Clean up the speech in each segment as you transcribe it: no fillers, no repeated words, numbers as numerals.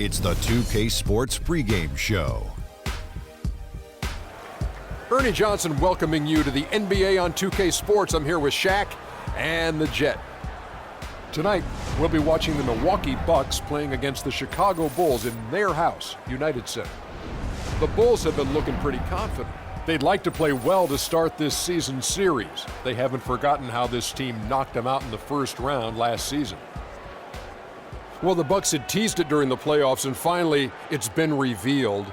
It's the 2K Sports pregame show. Ernie Johnson welcoming you to the NBA on 2K Sports. I'm here with Shaq and the Jet. Tonight, we'll be watching the Milwaukee Bucks playing against the Chicago Bulls in their house, United Center. The Bulls have been looking pretty confident. They'd like to play well to start this season series. They haven't forgotten how this team knocked them out in the first round last season. Well, the Bucks had teased it during the playoffs, and finally, it's been revealed.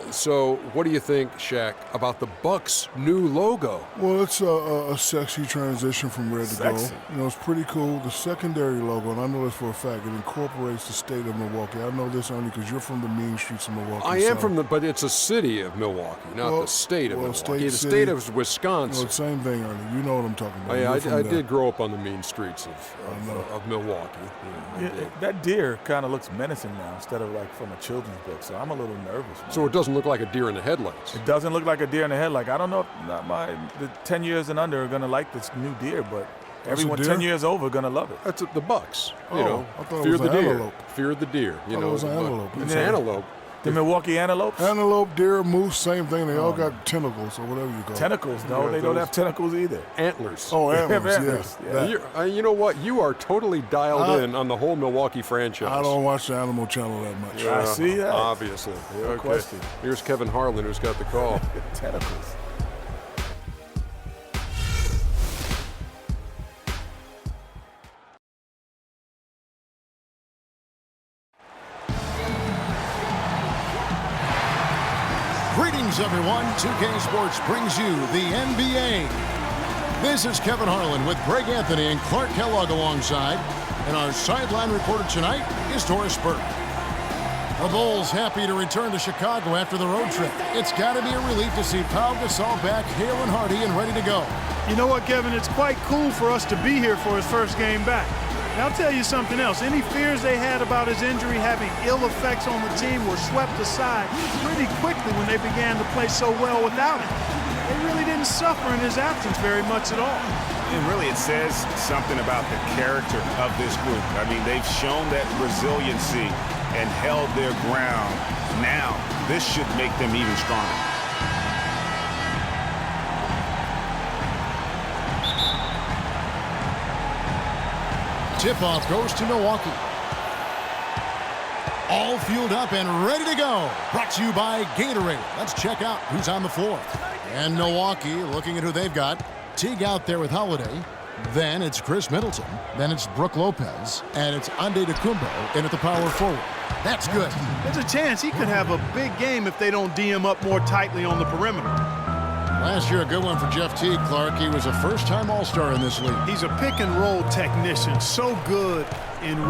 So what do you think, Shaq, about the Bucks' new logo? Well, it's a sexy transition from red to gold. You know, it's pretty cool. The secondary logo, and I know this for a fact, it incorporates the state of Milwaukee. I know this, Ernie, because you're from the mean streets of Milwaukee. I am from but it's a city of Milwaukee, not the state of Milwaukee. The state of Wisconsin. Well, same thing, Ernie. You know what I'm talking about. Yeah, I did grow up on the mean streets of Milwaukee. Yeah, that deer kind of looks menacing now instead of like from a children's book, so I'm a little nervous. So it doesn't look like a deer in the headlights. It doesn't look like a deer in the headlights. I don't know if the 10 years and under are going to like this new deer, but everyone 10 years over are going to love it. That's the Bucks. Oh, you know, I thought fear it was the deer. antelope. Fear the deer. You know, it was antelope. It's antelope. The Milwaukee Antelopes? Antelope, deer, moose, same thing. They all got tentacles or whatever you call it. Tentacles? No, Yeah, they don't have tentacles either. Antlers. Oh, antlers, Antlers, yeah. You know what? You are totally dialed in on the whole Milwaukee franchise. I don't watch the Animal Channel that much. I see that. Obviously. No question. Here's Kevin Harlan, who's got the call. Tentacles. Greetings, everyone. 2K Sports brings you the NBA. This is Kevin Harlan with Greg Anthony and Clark Kellogg alongside. And our sideline reporter tonight is Doris Burke. The Bulls happy to return to Chicago after the road trip. It's got to be a relief to see Pau Gasol back hale and hearty and ready to go. You know what, Kevin? It's quite cool for us to be here for his first game back. Now, I'll tell you something else. Any fears they had about his injury having ill effects on the team were swept aside pretty quickly when they began to play so well without him. They really didn't suffer in his absence very much at all. And really, it says something about the character of this group. I mean, they've shown that resiliency and held their ground. Now, this should make them even stronger. Tip-off goes to Milwaukee. All fueled up and ready to go. Brought to you by Gatorade. Let's check out who's on the floor. And Milwaukee, looking at who they've got. Teague out there with Holiday. Then it's Chris Middleton. Then it's Brook Lopez. And it's Ande DeCumbo in at the power forward. That's good. There's a chance he could have a big game if they don't D him up more tightly on the perimeter. Last year, a good one for Jeff Teague, Clark. He was a first-time All-Star in this league. He's a pick-and-roll technician, so good in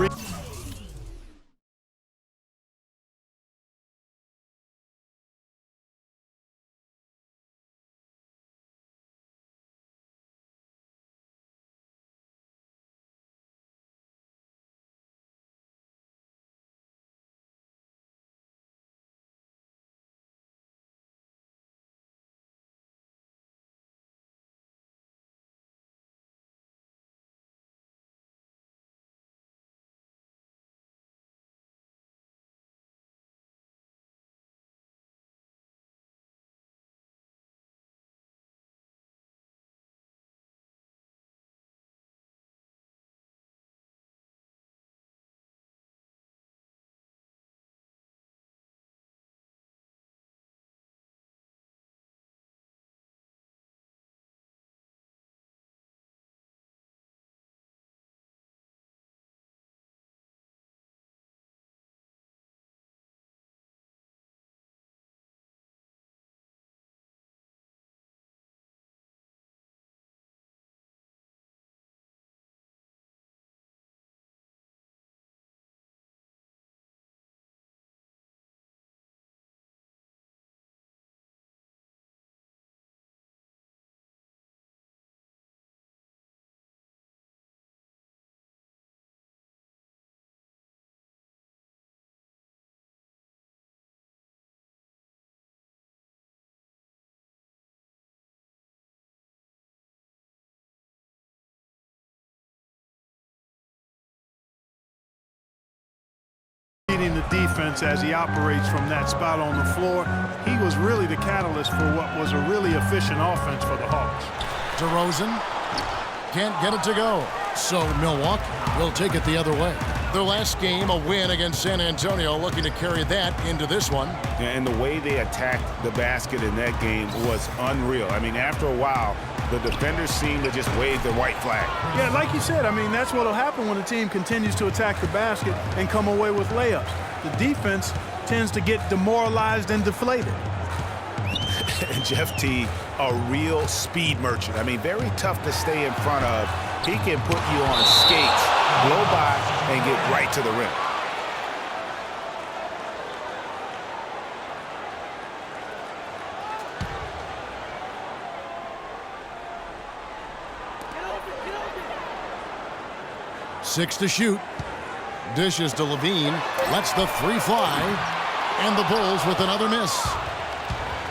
reading the defense as he operates from that spot on the floor. He was really the catalyst for what was a really efficient offense for the Hawks. DeRozan can't get it to go. So Milwaukee will take it the other way. Their last game, a win against San Antonio, looking to carry that into this one. And the way they attacked the basket in that game was unreal. I mean, after a while, the defenders seemed to just wave the white flag. Yeah, like you said, I mean, that's what will happen when a team continues to attack the basket and come away with layups. The defense tends to get demoralized and deflated. And Jeff Teague, a real speed merchant. I mean, very tough to stay in front of. He can put you on skates, blow by, and get right to the rim. Six to shoot. Dishes to Levine. Lets the three fly. And the Bulls with another miss.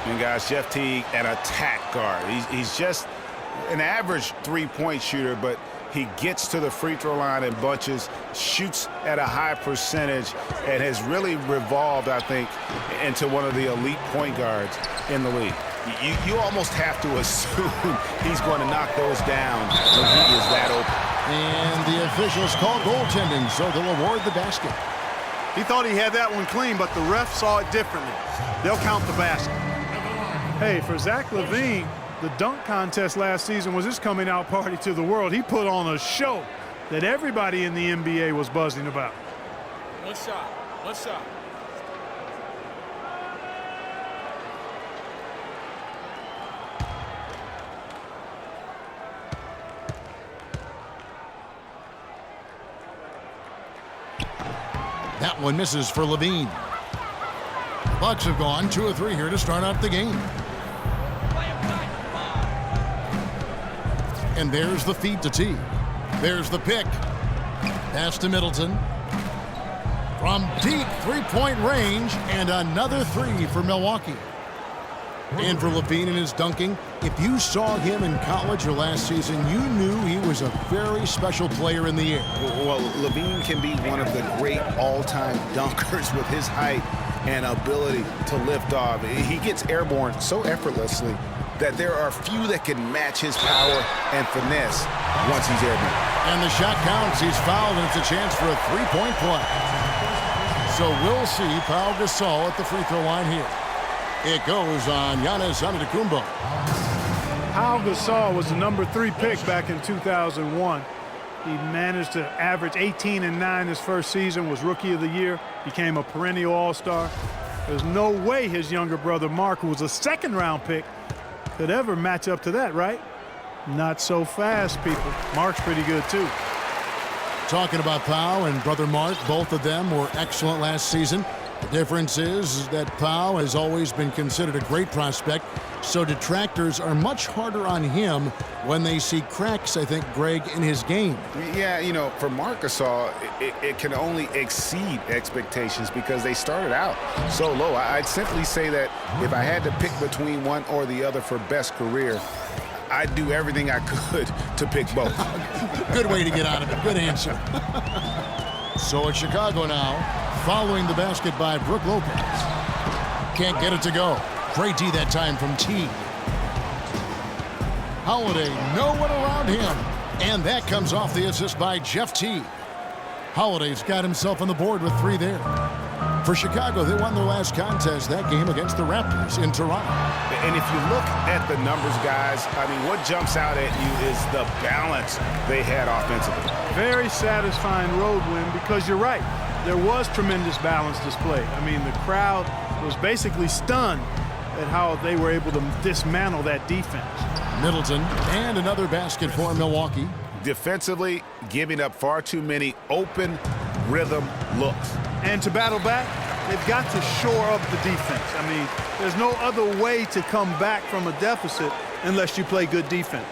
And guys, Jeff Teague, an attack guard. He's just an average three-point shooter, but he gets to the free throw line in bunches, shoots at a high percentage, and has really revolved, I think, into one of the elite point guards in the league. You almost have to assume he's going to knock those down when he is that open. And the officials call goaltending, so they'll award the basket. He thought he had that one clean, but the ref saw it differently. They'll count the basket. Hey, for Zach LaVine, the dunk contest last season was his coming out party to the world. He put on a show that everybody in the NBA was buzzing about. One shot. One shot. That one misses for Levine. The Bucks have gone 2 of 3 here to start out the game. And there's the feed to T. There's the pick. Pass to Middleton. From deep three-point range, and another three for Milwaukee. And for Levine in his dunking, if you saw him in college or last season, you knew he was a very special player in the air. Well, Levine can be one of the great all-time dunkers with his height and ability to lift off. He gets airborne so effortlessly that there are few that can match his power and finesse once he's airborne. And the shot counts. He's fouled, and it's a chance for a three-point play. So we'll see Pau Gasol at the free throw line here. It goes on Giannis Antetokounmpo. Pau Gasol was the #3 pick back in 2001. He managed to average 18 and 9 his first season, was Rookie of the Year, became a perennial All-Star. There's no way his younger brother Mark, who was a second-round pick, could ever match up to that, right? Not so fast, people. Mark's pretty good, too. Talking about Pau and brother Mark, both of them were excellent last season. The difference is that Pau has always been considered a great prospect, so detractors are much harder on him when they see cracks, I think, Greg, in his game. Yeah, you know, for Marc Gasol, it can only exceed expectations because they started out so low. I'd simply say that if I had to pick between one or the other for best career, I'd do everything I could to pick both. Good way to get out of it. Good answer. So it's Chicago now, following the basket by Brook Lopez. Can't get it to go. Great D that time from T. Holiday, no one around him. And that comes off the assist by Jeff T. Holiday's got himself on the board with 3 there. For Chicago, they won their last contest, that game against the Raptors in Toronto. And if you look at the numbers, guys, I mean, what jumps out at you is the balance they had offensively. Very satisfying road win because you're right. There was tremendous balance displayed. I mean, the crowd was basically stunned at how they were able to dismantle that defense. Middleton, and another basket for Milwaukee. Defensively, giving up far too many open rhythm looks. And to battle back, they've got to shore up the defense. I mean, there's no other way to come back from a deficit unless you play good defense.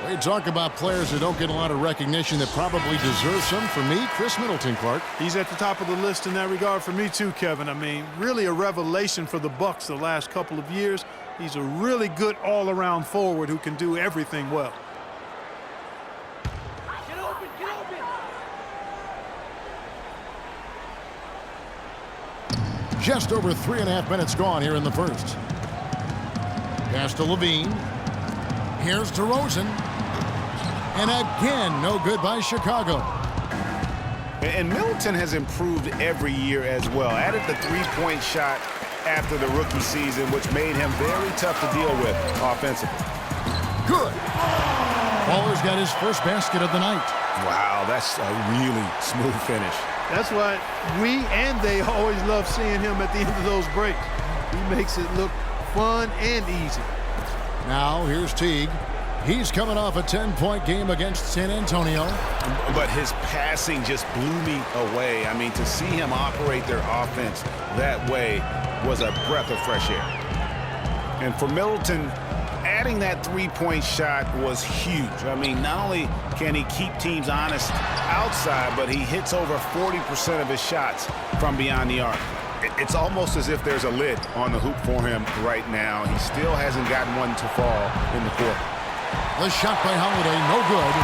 We talk about players who don't get a lot of recognition that probably deserve some. For me, Chris Middleton, Clark. He's at the top of the list in that regard for me too, Kevin. I mean, really a revelation for the Bucks the last couple of years. He's a really good all-around forward who can do everything well. Just over 3.5 minutes gone here in the first. Pass to Levine. Here's DeRozan. And again, no good by Chicago. And Middleton has improved every year as well. Added the three-point shot after the rookie season, which made him very tough to deal with offensively. Good. Baller's got his first basket of the night. Wow, that's a really smooth finish. That's why we and they always love seeing him at the end of those breaks. He makes it look fun and easy. Now here's Teague. He's coming off a 10-point game against San Antonio. But his passing just blew me away. I mean, to see him operate their offense that way was a breath of fresh air. And for Middleton, adding that three-point shot was huge. I mean, not only can he keep teams honest outside, but he hits over 40% of his shots from beyond the arc. It's almost as if there's a lid on the hoop for him right now. He still hasn't gotten one to fall in the court. The shot by Holiday, no good.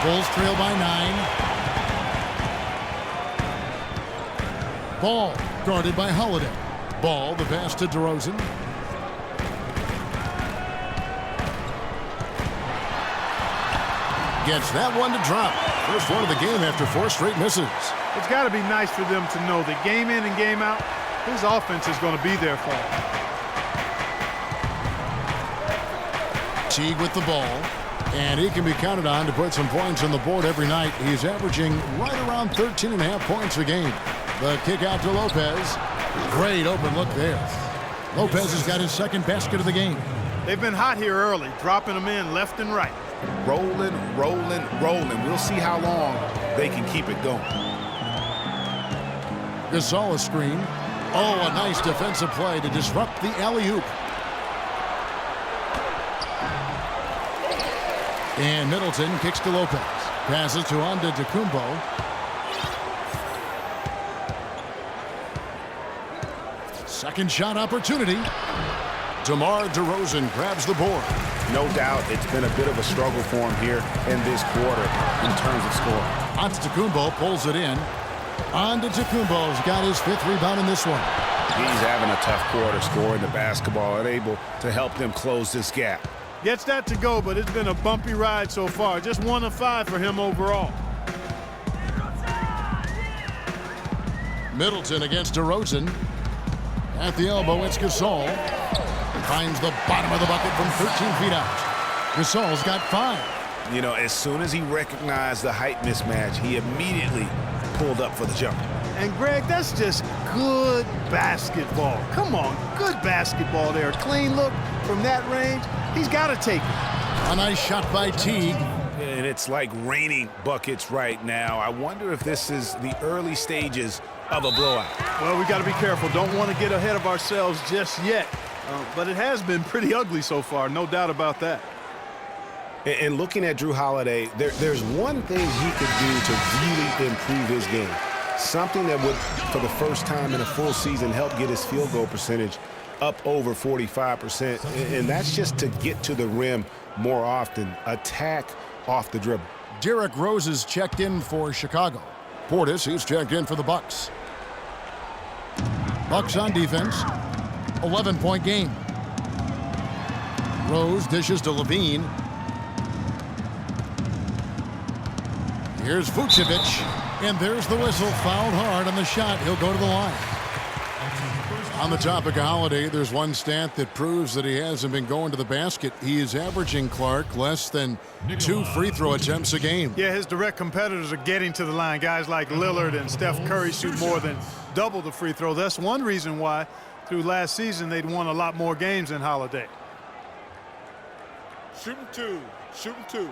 Bulls trail by 9. Ball guarded by Holiday. Ball, the pass to DeRozan. Gets that one to drop. First one of the game after 4 straight misses. It's got to be nice for them to know that game in and game out, his offense is going to be there for him. Teague with the ball, and he can be counted on to put some points on the board every night. He's averaging right around 13.5 points a game. The kick out to Lopez. Great open look there. Lopez has got his second basket of the game. They've been hot here early, dropping them in left and right. Rolling, rolling, rolling. We'll see how long they can keep it going. Gasol a screen. Oh, a nice defensive play to disrupt the alley-oop. And Middleton kicks to Lopez. Passes to Antetokounmpo. Second shot opportunity. DeMar DeRozan grabs the board. No doubt it's been a bit of a struggle for him here in this quarter in terms of scoring. Antetokounmpo pulls it in. Antetokounmpo's got his 5th rebound in this one. He's having a tough quarter scoring the basketball and able to help them close this gap. Gets that to go, but it's been a bumpy ride so far. Just 1 of 5 for him overall. Middleton against DeRozan. At the elbow, it's Gasol. Finds the bottom of the bucket from 13 feet out. Gasol's got 5. You know, as soon as he recognized the height mismatch, he immediately pulled up for the jumper. And, Greg, that's just good basketball. Come on, good basketball there. Clean look from that range. He's got to take it. A nice shot by Teague. And it's like raining buckets right now. I wonder if this is the early stages of a blowout. Well, we got to be careful. Don't want to get ahead of ourselves just yet. But it has been pretty ugly so far, no doubt about that. And looking at Jrue Holiday, there's one thing he could do to really improve his game. Something that would, for the first time in a full season, help get his field goal percentage up over 45%. And that's just to get to the rim more often. Attack off the dribble. Derrick Rose is checked in for Chicago. Portis, he's checked in for the Bucks. Bucks on defense. 11-point game. Rose dishes to Levine. Here's Vucevic. And there's the whistle. Fouled hard on the shot. He'll go to the line. On the topic of Holiday, there's one stat that proves that he hasn't been going to the basket. He is averaging, Clark, less than 2 free throw attempts a game. Yeah, his direct competitors are getting to the line. Guys like Lillard and Steph Curry shoot more than double the free throw. That's one reason why through last season they'd won a lot more games than Holiday. Shooting 2. Shooting 2.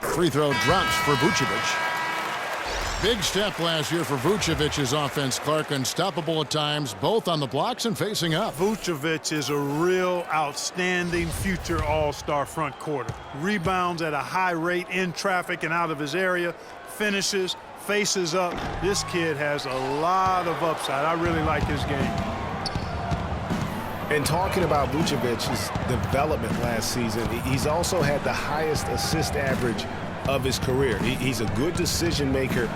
Free throw drops for Vucevic. Big step last year for Vucevic's offense, Clark. Unstoppable at times, both on the blocks and facing up. Vucevic is a real outstanding future all-star front quarter. Rebounds at a high rate in traffic and out of his area. Finishes, faces up. This kid has a lot of upside. I really like his game. And talking about Vucevic's development last season, he's also had the highest assist average of his career. He's a good decision maker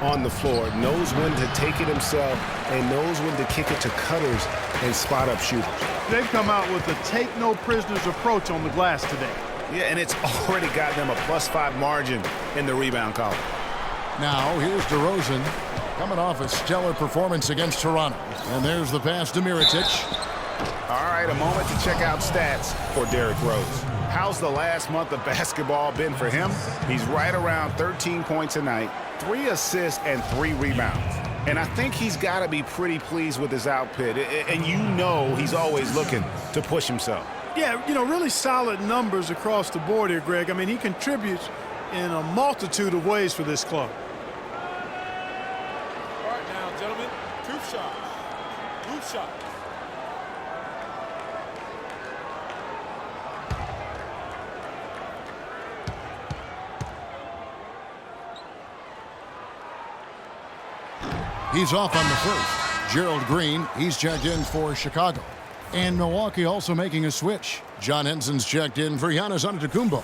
on the floor, knows when to take it himself, and knows when to kick it to cutters and spot up shooters. They've come out with a take-no-prisoners approach on the glass today. Yeah, and it's already got them a +5 margin in the rebound column. Now, here's DeRozan coming off a stellar performance against Toronto. And there's the pass to Mirotic. All right, a moment to check out stats for Derrick Rose. How's the last month of basketball been for him? He's right around 13 points a night, 3 assists, and 3 rebounds. And I think he's got to be pretty pleased with his output. And you know he's always looking to push himself. Yeah, really solid numbers across the board here, Greg. I mean, he contributes in a multitude of ways for this club. All right, now, gentlemen, hoop shot. Hoop shot. He's off on the first. Gerald Green, he's checked in for Chicago. And Milwaukee also making a switch. John Henson's checked in for Giannis Antetokounmpo.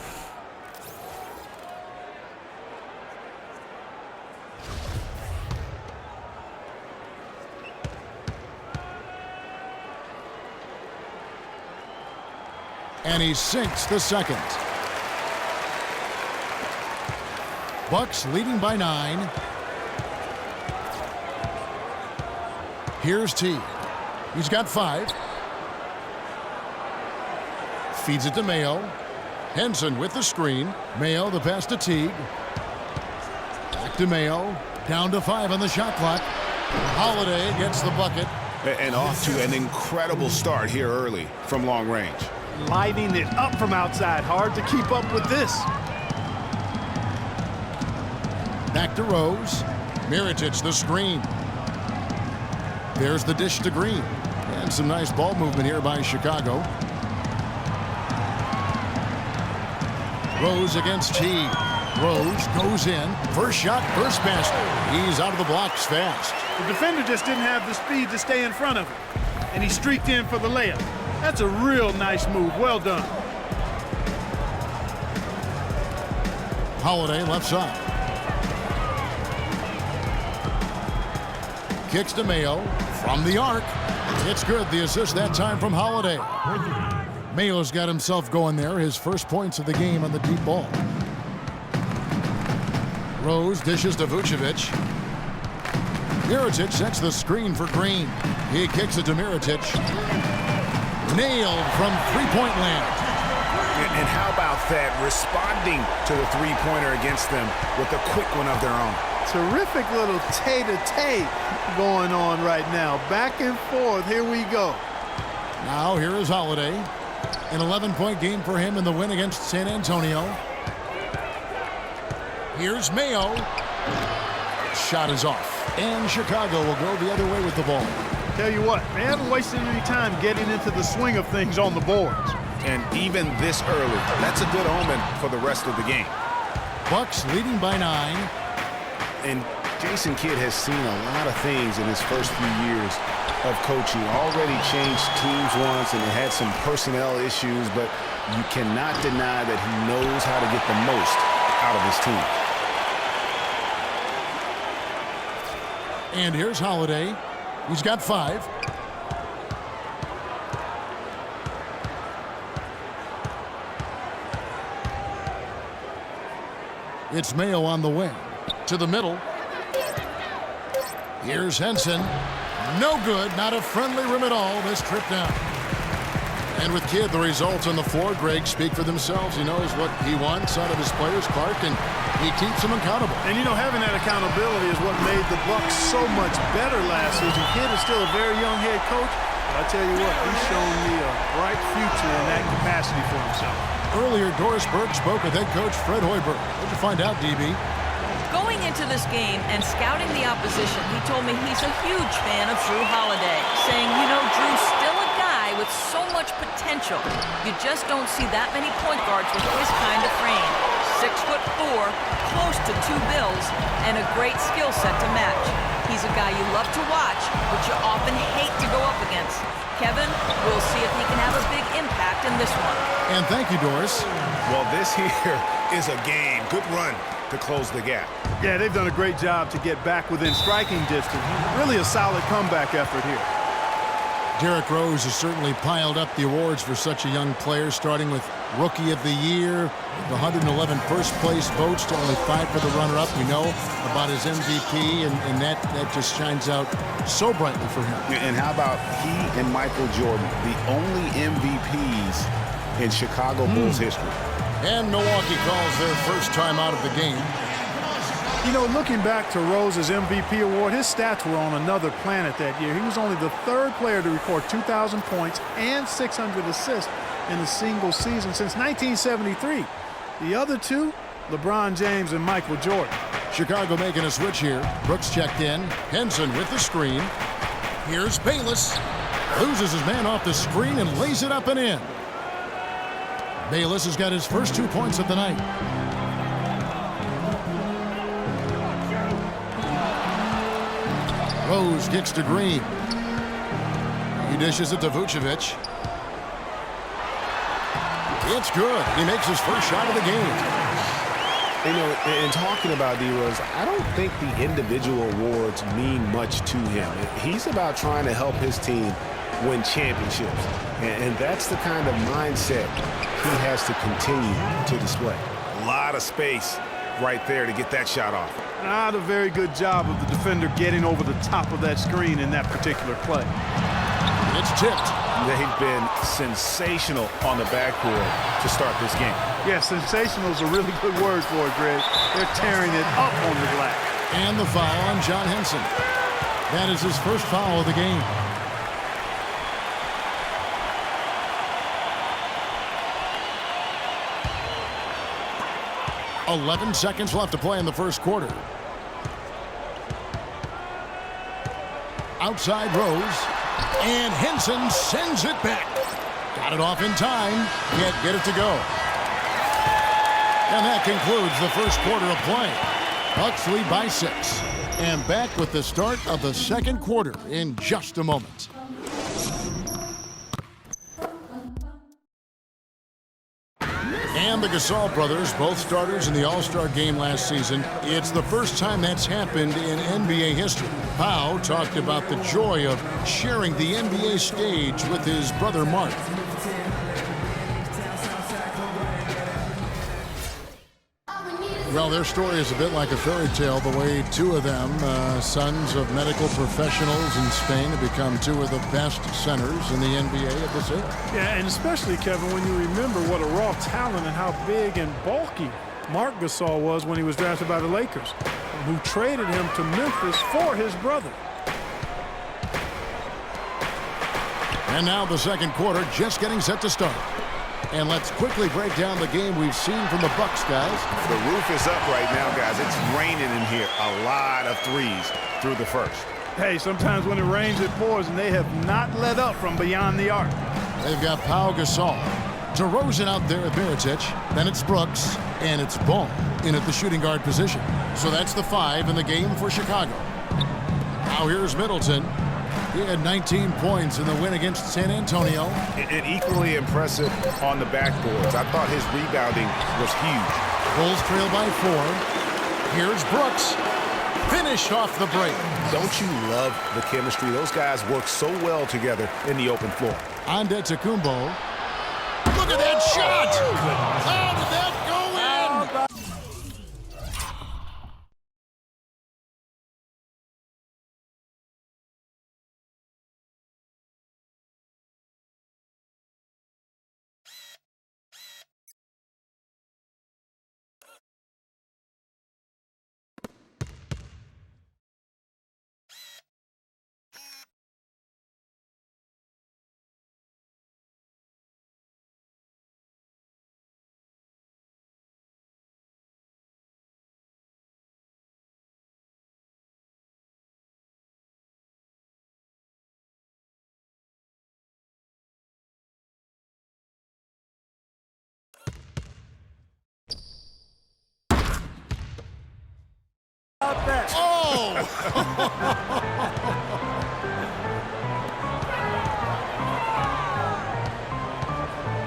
And he sinks the second. Bucks leading by 9. Here's T. He's got 5. Feeds it to Mayo. Henson with the screen. Mayo the pass to Teague. Back to Mayo. Down to 5 on the shot clock. Holiday gets the bucket. And off to an incredible start here early from long range. Lighting it up from outside. Hard to keep up with this. Back to Rose. Mirotic the screen. There's the dish to Green. And some nice ball movement here by Chicago. Rose against T. Rose goes in. First shot, first basket. He's out of the blocks fast. The defender just didn't have the speed to stay in front of him. And he streaked in for the layup. That's a real nice move. Well done. Holiday left side. Kicks to Mayo from the arc. It's good. The assist that time from Holiday. Mayo's got himself going there. His first points of the game on the deep ball. Rose dishes to Vucevic. Mirotic sets the screen for Green. He kicks it to Mirotic. Nailed from three-point land. And how about that? Responding to the three-pointer against them with a quick one of their own. Terrific little tay-to-tay going on right now. Back and forth. Here we go. Now here is Holiday. An 11-point game for him in the win against San Antonio. Here's Mayo. Shot is off. And Chicago will go the other way with the ball. Tell you what, they haven't wasted any time getting into the swing of things on the boards. And even this early, that's a good omen for the rest of the game. Bucks leading by 9. And Jason Kidd has seen a lot of things in his first few years of coaching. Already changed teams once and had some personnel issues, but you cannot deny that he knows how to get the most out of his team. And here's Holiday. He's got 5. It's Mayo on the wing. To the middle. Here's Henson. No good. Not a friendly rim at all this trip down. And with Kidd, the results on the floor, Greg, speak for themselves. He knows what he wants out of his players, Clark, and he keeps them accountable. And, having that accountability is what made the Bucks so much better last season. Kidd is still a very young head coach, but I tell you what, he's shown me a bright future in that capacity for himself. Earlier, Doris Burke spoke with head coach Fred Hoiberg. What'd you find out, DB? Going into this game and scouting the opposition, he told me he's a huge fan of Drew Holiday, saying, Drew's still a guy with so much potential. You just don't see that many point guards with his kind of frame. 6'4", close to 2 bills, and a great skill set to match. He's a guy you love to watch, but you often hate to go up against. Kevin, we'll see if he can have a big impact in this one. And thank you, Doris. Well, this here is a game. Good run to close the gap. Yeah, they've done a great job to get back within striking distance. Really a solid comeback effort here. Derrick Rose has certainly piled up the awards for such a young player, starting with Rookie of the Year, the 111 first-place votes to only 5 for the runner-up. We know about his MVP, and that just shines out so brightly for him. And how about he and Michael Jordan, the only MVPs in Chicago Bulls history? And Milwaukee calls their first time out of the game. You know, looking back to Rose's MVP award, his stats were on another planet that year. He was only the third player to record 2,000 points and 600 assists in a single season since 1973. The other two, LeBron James and Michael Jordan. Chicago making a switch here. Brooks checked in. Henson with the screen. Here's Bayless. Loses his man off the screen and lays it up and in. Bayless has got his first 2 points of the night. Rose gets to Green. He dishes it to Vucevic. It's good. He makes his first shot of the game. You know, in talking about D-Rose, I don't think the individual awards mean much to him. He's about trying to help his team win championships. And that's the kind of mindset he has to continue to display. A lot of space right there to get that shot off. Not a very good job of the defender getting over the top of that screen in that particular play. It's tipped. They've been sensational on the backboard to start this game. Yeah, sensational is a really good word for it, Greg. They're tearing it up on the glass. And the foul on John Henson. That is his first foul of the game. .11 seconds left to play in the first quarter. Outside Rose. And Henson sends it back. Got it off in time. Can't get it to go. And that concludes the first quarter of play. Bucks lead by 6. And back with the start of the second quarter in just a moment. And the Gasol brothers, both starters in the All-Star game last season. It's the first time that's happened in NBA history. Pau talked about the joy of sharing the NBA stage with his brother Mark. Well, their story is a bit like a fairy tale, the way two of them, sons of medical professionals in Spain, have become two of the best centers in the NBA at this age. Yeah, and especially, Kevin, when you remember what a raw talent and how big and bulky Marc Gasol was when he was drafted by the Lakers, who traded him to Memphis for his brother. And now the second quarter just getting set to start. And let's quickly break down the game we've seen from the Bucks, guys. The roof is up right now, guys. It's raining in here. A lot of threes through the first. Hey, sometimes when it rains, it pours, and they have not let up from beyond the arc. They've got Pau Gasol. DeRozan out there at Mirotic. Then it's Brooks, and it's Ball in at the shooting guard position. So that's the 5 in the game for Chicago. Now here's Middleton. He had 19 points in the win against San Antonio. And equally impressive on the backboards. I thought his rebounding was huge. Bulls trail by 4. Here's Brooks. Finished off the break. Don't you love the chemistry? Those guys work so well together in the open floor. Antetokounmpo. Look at that shot! How did that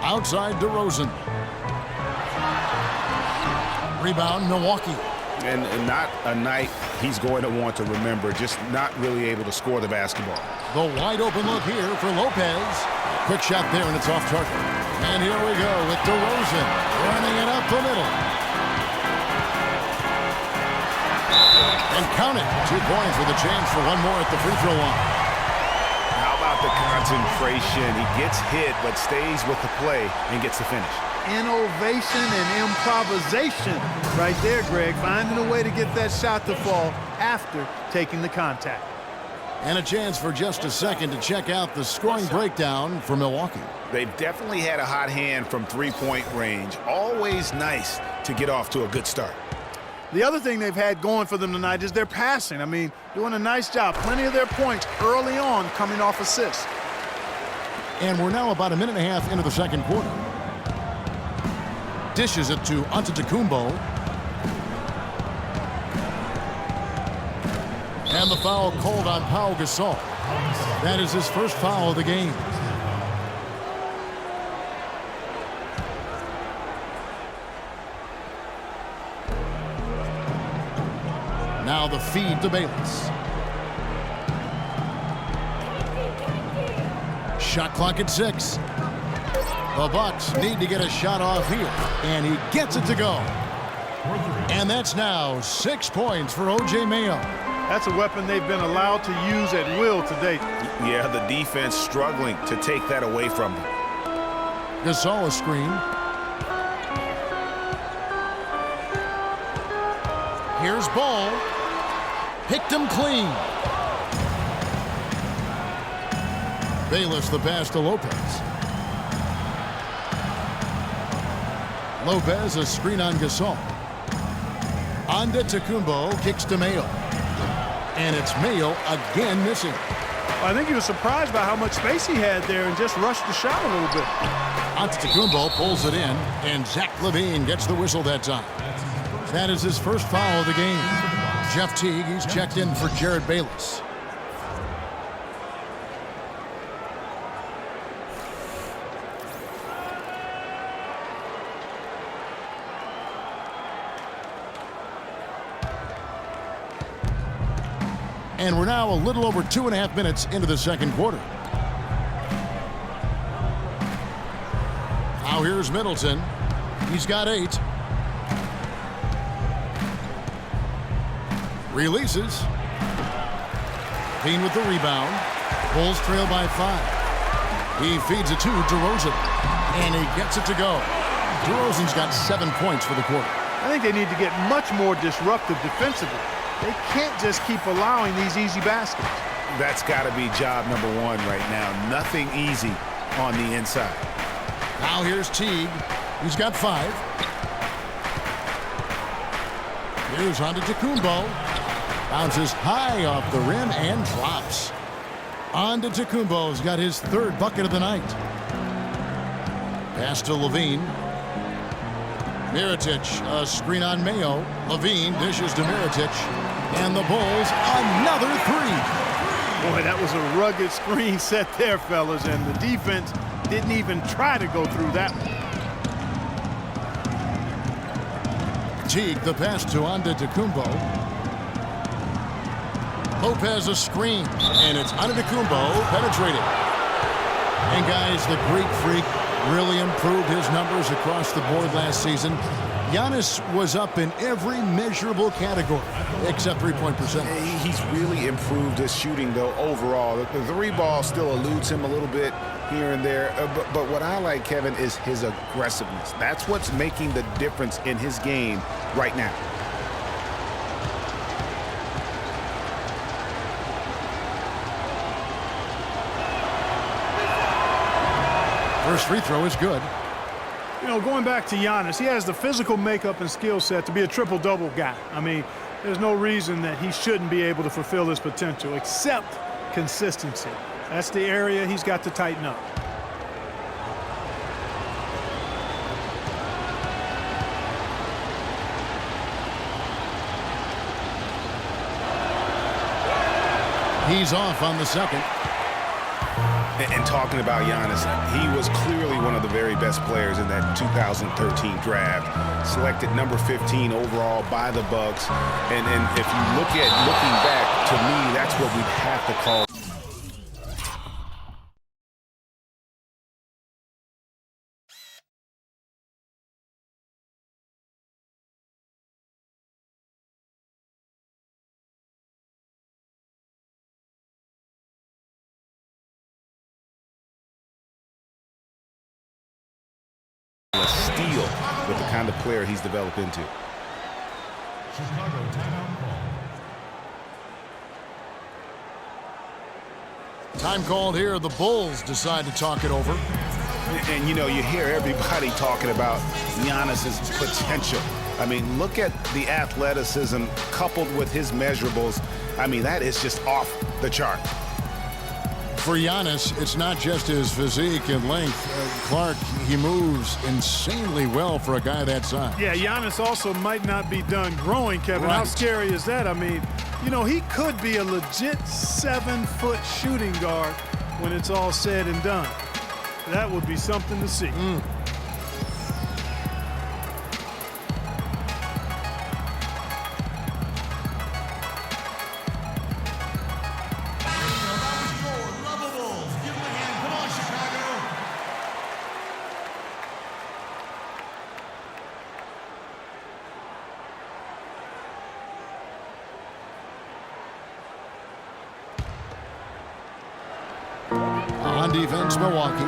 Outside DeRozan. Rebound, Milwaukee. And not a night he's going to want to remember, just not really able to score the basketball. The wide open look here for Lopez. Quick shot there, and it's off target. And here we go with DeRozan running it up the middle. And count it. 2 points with a chance for one more at the free throw line. How about the concentration? He gets hit, but stays with the play and gets the finish. Innovation and improvisation right there, Greg. Finding a way to get that shot to fall after taking the contact. And a chance for just a second to check out the scoring breakdown for Milwaukee. They've definitely had a hot hand from three-point range. Always nice to get off to a good start. The other thing they've had going for them tonight is their passing. I mean, doing a nice job. Plenty of their points early on coming off assists. And we're now about a minute and a half into the second quarter. Dishes it to Antetokounmpo. And the foul called on Pau Gasol. That is his first foul of the game. Now the feed to Bayless. Shot clock at 6. The Bucks need to get a shot off here, and he gets it to go. And that's now 6 points for O.J. Mayo. That's a weapon they've been allowed to use at will to date. Yeah, the defense struggling to take that away from them. Gasol a screen. Here's Ball. Picked him clean. Bayless the pass to Lopez. Lopez a screen on Gasol. Antetokounmpo kicks to Mayo. And it's Mayo again missing. I think he was surprised by how much space he had there and just rushed the shot a little bit. Antetokounmpo pulls it in, and Zach LaVine gets the whistle that time. That is his first foul of the game. Jeff Teague, he's checked in for Jared Bayless. And we're now a little over 2.5 minutes into the second quarter. Now here's Middleton. He's got 8. Releases. Payne with the rebound. Bulls trail by 5. He feeds it to DeRozan. And he gets it to go. DeRozan's got 7 points for the quarter. I think they need to get much more disruptive defensively. They can't just keep allowing these easy baskets. That's got to be job number 1 right now. Nothing easy on the inside. Now here's Teague. He's got 5. Here's Antetokounmpo. Bounces high off the rim and drops. Antetokounmpo's got his 3rd bucket of the night. Pass to LaVine. Mirotic, a screen on Mayo. LaVine dishes to Mirotic. And the Bulls, another 3. Boy, that was a rugged screen set there, fellas, and the defense didn't even try to go through that one. Teague, the pass to Antetokounmpo. Lopez a screen, and it's Antetokounmpo penetrating. And guys, the Greek Freak really improved his numbers across the board last season. Giannis was up in every measurable category except three-point percentage. He's really improved his shooting, though, overall. The 3-ball still eludes him a little bit here and there. But what I like, Kevin, is his aggressiveness. That's what's making the difference in his game right now. First free throw is good. You know, going back to Giannis, he has the physical makeup and skill set to be a triple-double guy. I mean, there's no reason that he shouldn't be able to fulfill his potential, except consistency. That's the area he's got to tighten up. He's off on the second. And talking about Giannis, he was clearly one of the very best players in that 2013 draft. Selected number 15 overall by the Bucks. And if you looking back, to me, that's what we'd have to call. A steal with the kind of player he's developed into. Time called here. The Bulls decide to talk it over. And you know, you hear everybody talking about Giannis's potential. I mean, look at the athleticism coupled with his measurables. I mean, that is just off the chart. For Giannis, it's not just his physique and length. Clark, he moves insanely well for a guy that size. Yeah, Giannis also might not be done growing, Kevin. Right. How scary is that? I mean, you know, he could be a legit 7-foot shooting guard when it's all said and done. That would be something to see. On defense, Milwaukee.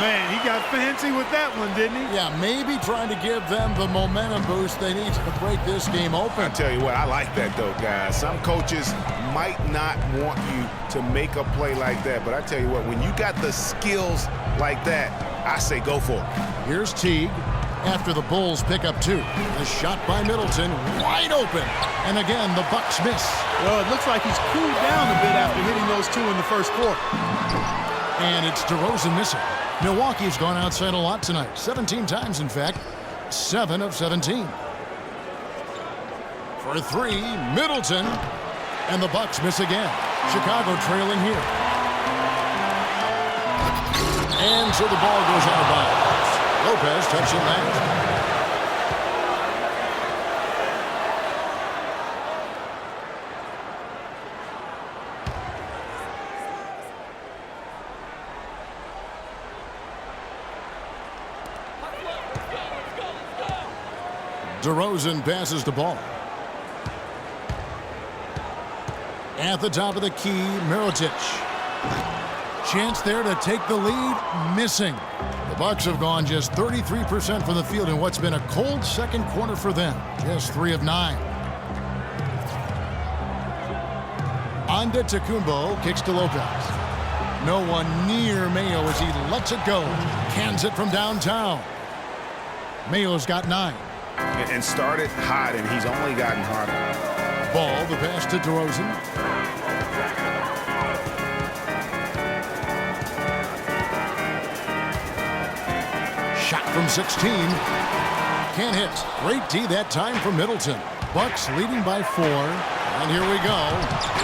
Man, he got fancy with that one, didn't he? Yeah, maybe trying to give them the momentum boost they need to break this game open. I tell you what, I like that though, guys. Some coaches might not want you to make a play like that, but I tell you what, when you got the skills like that, I say go for it. Here's Teague after the Bulls pick up 2. The shot by Middleton, wide open. And again, the Bucks miss. Well, it looks like he's cooled down a bit after hitting those 2 in the first quarter. And it's DeRozan missing. Milwaukee's gone outside a lot tonight. 17 times, in fact. 7 of 17. For 3, Middleton. And the Bucks miss again. Chicago trailing here. And so the ball goes out of bounds. Lopez touching that. DeRozan passes the ball. At the top of the key, Mirotic. Chance there to take the lead, missing. The Bucks have gone just 33% from the field in what's been a cold second quarter for them. Just 3 of 9. Antetokounmpo kicks to Lopez. No one near Mayo as he lets it go. Cans it from downtown. Mayo's got 9. And started hot, and he's only gotten hotter. Ball, the pass to DeRozan. Shot from 16. Can't hit. Great D that time for Middleton. Bucks leading by 4. And here we go.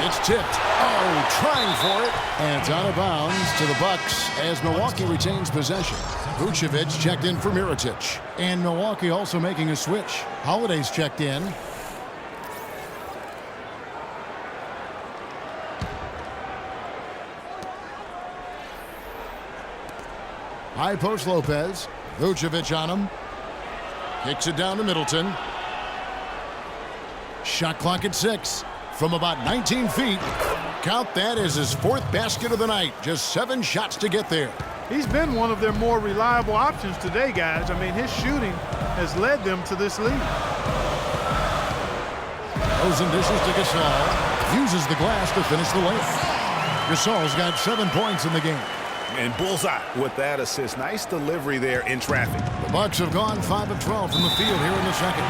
It's tipped. Oh, trying for it. And it's out of bounds to the Bucks as Milwaukee retains possession. Vucevic checked in for Mirotic. And Milwaukee also making a switch. Holiday's checked in. High post Lopez. Vucevic on him. Kicks it down to Middleton. Shot clock at 6 from about 19 feet. Count that as his 4th basket of the night. Just 7 shots to get there. He's been one of their more reliable options today, guys. I mean, his shooting has led them to this lead. Rosen dishes to Gasol. Uses the glass to finish the lane. Gasol's got 7 points in the game. And bullseye with that assist. Nice delivery there in traffic. The Bucks have gone 5 of 12 from the field here in the second.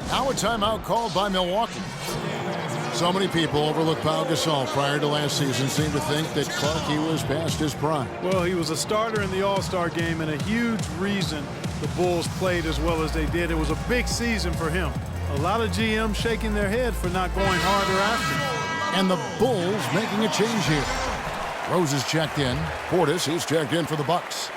Now a timeout called by Milwaukee. So many people overlook Pau Gasol prior to last season, seemed to think that Clark, he was past his prime. Well, he was a starter in the All-Star game and a huge reason the Bulls played as well as they did. It was a big season for him. A lot of GMs shaking their head for not going harder after him. And the Bulls making a change here. Rose is checked in. Portis, he's checked in for the Bucks.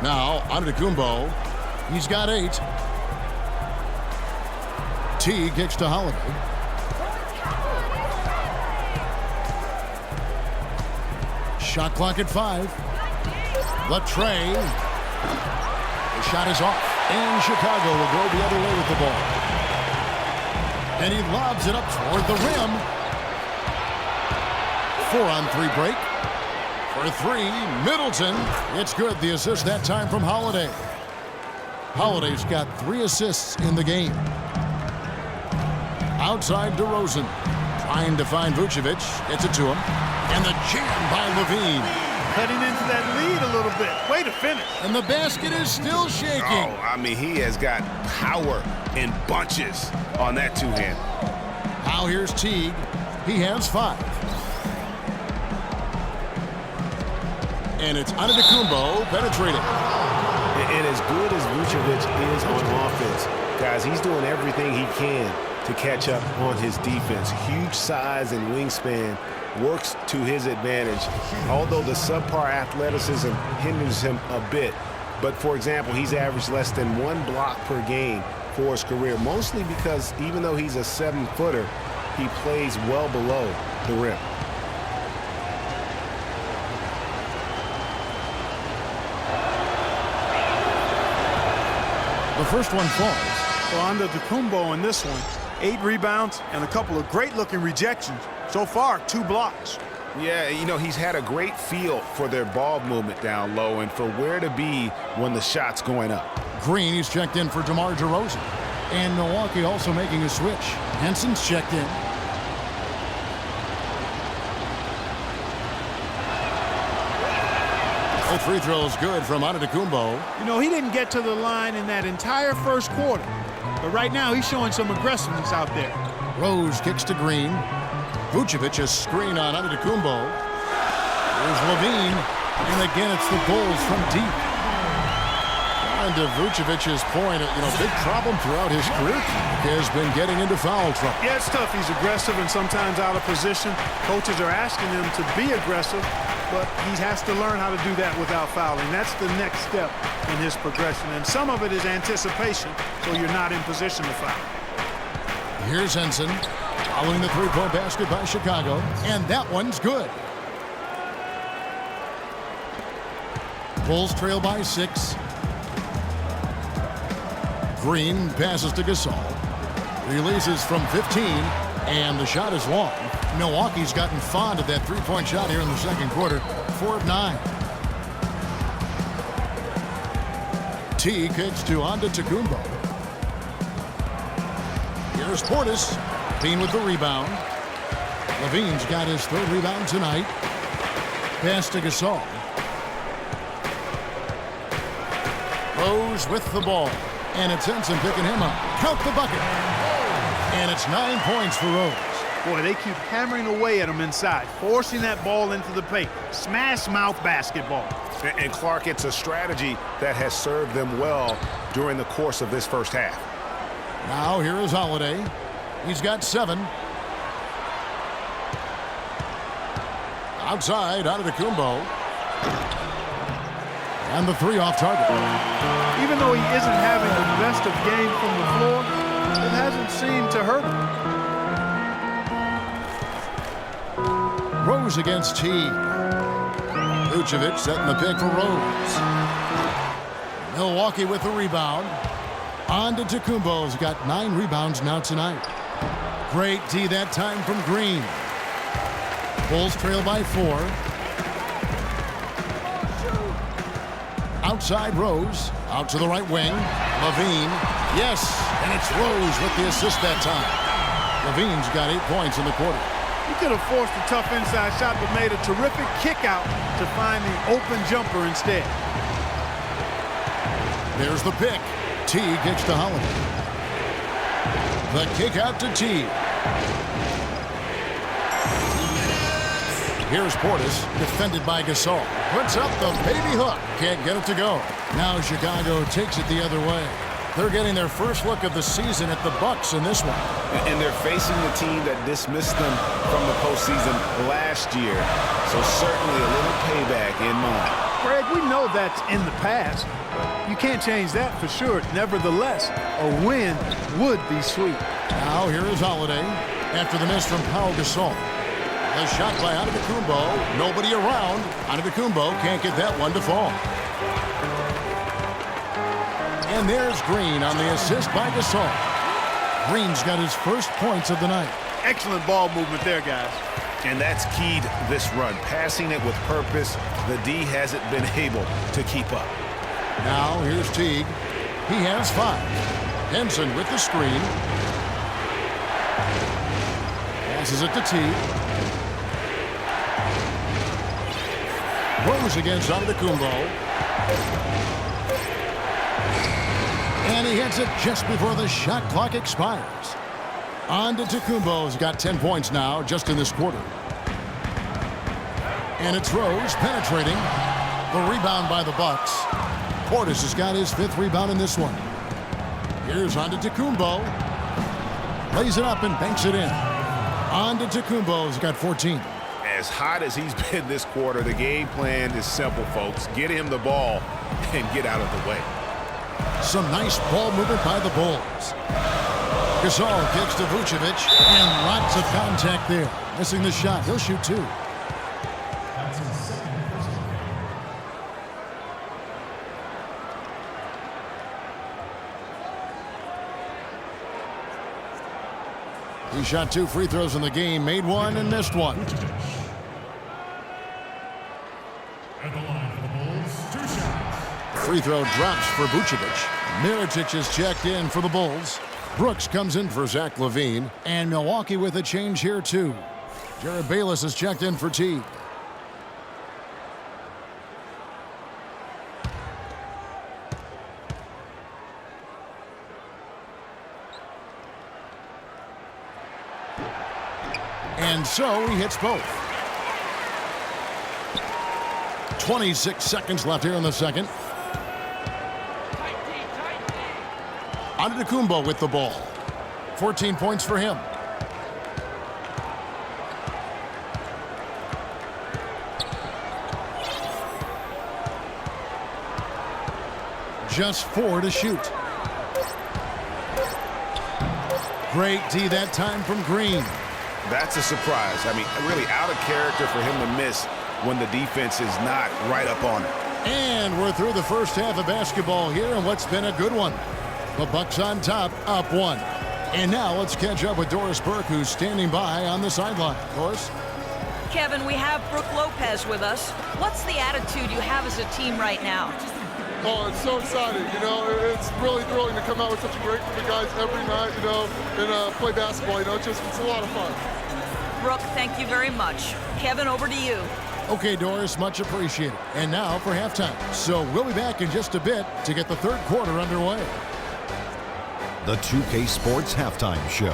Now, Antetokounmpo. He's got 8. T kicks to Holiday. Shot clock at 5. The tray. The shot is off. And Chicago will go the other way with the ball. And he lobs it up toward the rim. 4-on-3 break. For 3, Middleton. It's good. The assist that time from Holiday. Holiday's got 3 assists in the game. Outside DeRozan. Trying to find Vucevic. Gets it to him. And the jam by Levine. Cutting into that lead a little bit. Way to finish. And the basket is still shaking. Oh, I mean, he has got power in bunches on that two-hand. Now here's Teague. He has 5. And it's Antetokounmpo penetrating. And as good as Vucevic is on offense, guys, he's doing everything he can to catch up on his defense. Huge size and wingspan works to his advantage, although the subpar athleticism hinders him a bit. But, for example, he's averaged less than 1 block per game for his career, mostly because even though he's a 7-footer, he plays well below the rim. The first one falls. Well, Antetokounmpo in this one, 8 rebounds and a couple of great-looking rejections. So far, 2 blocks. Yeah, you know, he's had a great feel for their ball movement down low and for where to be when the shot's going up. Green, he's checked in for DeMar DeRozan. And Milwaukee also making a switch. Henson's checked in. Both free throws good from Antetokounmpo. You know, he didn't get to the line in that entire first quarter. But right now, he's showing some aggressiveness out there. Rose kicks to Green. Vucevic a screen on Antetokounmpo. Here's Levine. And again, it's the Bulls from deep. And to Vucevic's point, big problem throughout his career has been getting into foul trouble. Yeah, it's tough. He's aggressive and sometimes out of position. Coaches are asking him to be aggressive, but he has to learn how to do that without fouling. That's the next step in his progression. And some of it is anticipation, so you're not in position to foul. Here's Henson, following the three-point basket by Chicago, and that one's good. Bulls trail by 6. Green passes to Gasol. Releases from 15, and the shot is long. Milwaukee's gotten fond of that three-point shot here in the second quarter. 4 of 9. T kicks to Antetokounmpo. Here's Portis. Levine with the rebound. Levine's got his 3rd rebound tonight. Pass to Gasol. Rose with the ball. And it's Henson picking him up. Count the bucket. And it's 9 points for Rose. Boy, they keep hammering away at him inside, forcing that ball into the paint. Smash mouth basketball. And Clark, it's a strategy that has served them well during the course of this first half. Now here is Holiday. He's got 7. Outside, Antetokounmpo. And the 3 off target. Even though he isn't having the best of game from the floor, it hasn't seemed to hurt him. Rose against T. Vucevic setting the pick for Rose. Milwaukee with the rebound. Antetokounmpo's got 9 rebounds now tonight. Great D that time from Green. Bulls trail by 4. Outside Rose. Out to the right wing. Levine. Yes, and it's Rose with the assist that time. Levine's got 8 points in the quarter. He could have forced a tough inside shot, but made a terrific kick out to find the open jumper instead. There's the pick. Teague kicks to Holiday. The kick out to Teague. Here's Portis, defended by Gasol. Puts up the baby hook. Can't get it to go. Now Chicago takes it the other way. They're getting their first look of the season at the Bucks in this one. And they're facing the team that dismissed them from the postseason last year. So certainly a little payback in mind. Greg, we know that's in the past. You can't change that for sure. Nevertheless, a win would be sweet. Now here is Holiday after the miss from Pau Gasol. A shot by Antetokounmpo. Nobody around. Antetokounmpo can't get that one to fall. And there's Green on the assist by Gasol. Green's got his first points of the night. Excellent ball movement there, guys. And that's keyed this run. Passing it with purpose. The D hasn't been able to keep up. Now here's Teague. He has 5. Henson with the screen. Passes it to Teague. Rose against Antetokounmpo. And he hits it just before the shot clock expires. Antetokounmpo's got 10 points now just in this quarter. And it's Rose penetrating. The rebound by the Bucks. Portis has got his 5th rebound in this one. Here's Antetokounmpo. Lays it up and banks it in. Antetokounmpo's got 14. As hot as he's been this quarter, the game plan is simple, folks. Get him the ball and get out of the way. Some nice ball movement by the Bulls. Gasol kicks to Vucevic, and lots of contact there. Missing the shot. He'll shoot 2. He shot 2 free throws in the game, made 1 and missed 1. Free throw drops for Vucevic. Mirotic is checked in for the Bulls. Brooks comes in for Zach LaVine. And Milwaukee with a change here, too. Jared Bayless is checked in for Teague. And so he hits both. 26 seconds left here in the second. Antetokounmpo with the ball. 14 points for him. Just 4 to shoot. Great D that time from Green. That's a surprise. I mean, really out of character for him to miss when the defense is not right up on it. And we're through the first half of basketball here, and what's been a good one. The Bucks on top, up 1. And now let's catch up with Doris Burke, who's standing by on the sideline. Doris? Kevin, we have Brooke Lopez with us. What's the attitude you have as a team right now? Oh, it's so exciting, you know. It's really thrilling to come out with such a great group of guys every night, you know, and play basketball, you know. It's a lot of fun. Brooke, thank you very much. Kevin, over to you. Okay, Doris, much appreciated. And now for halftime. So we'll be back in just a bit to get the third quarter underway. The 2K Sports Halftime Show.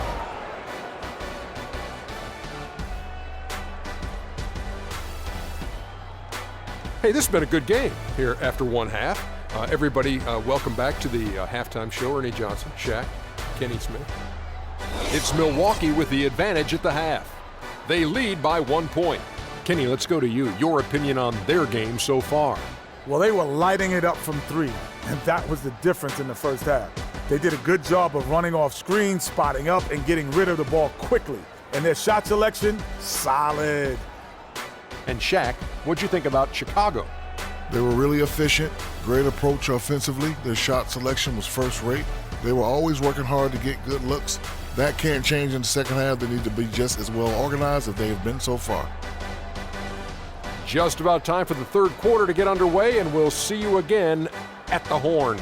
Hey, this has been a good game here after one half. Everybody, welcome back to the halftime show. Ernie Johnson, Shaq, Kenny Smith. It's Milwaukee with the advantage at the half. They lead by 1 point. Kenny, let's go to you. Your opinion on their game so far. Well, they were lighting it up from 3, and that was the difference in the first half. They did a good job of running off screens, spotting up, and getting rid of the ball quickly. And their shot selection, solid. And Shaq, what'd you think about Chicago? They were really efficient, great approach offensively. Their shot selection was first rate. They were always working hard to get good looks. That can't change in the second half. They need to be just as well organized as they have been so far. Just about time for the third quarter to get underway, and we'll see you again at the Horn.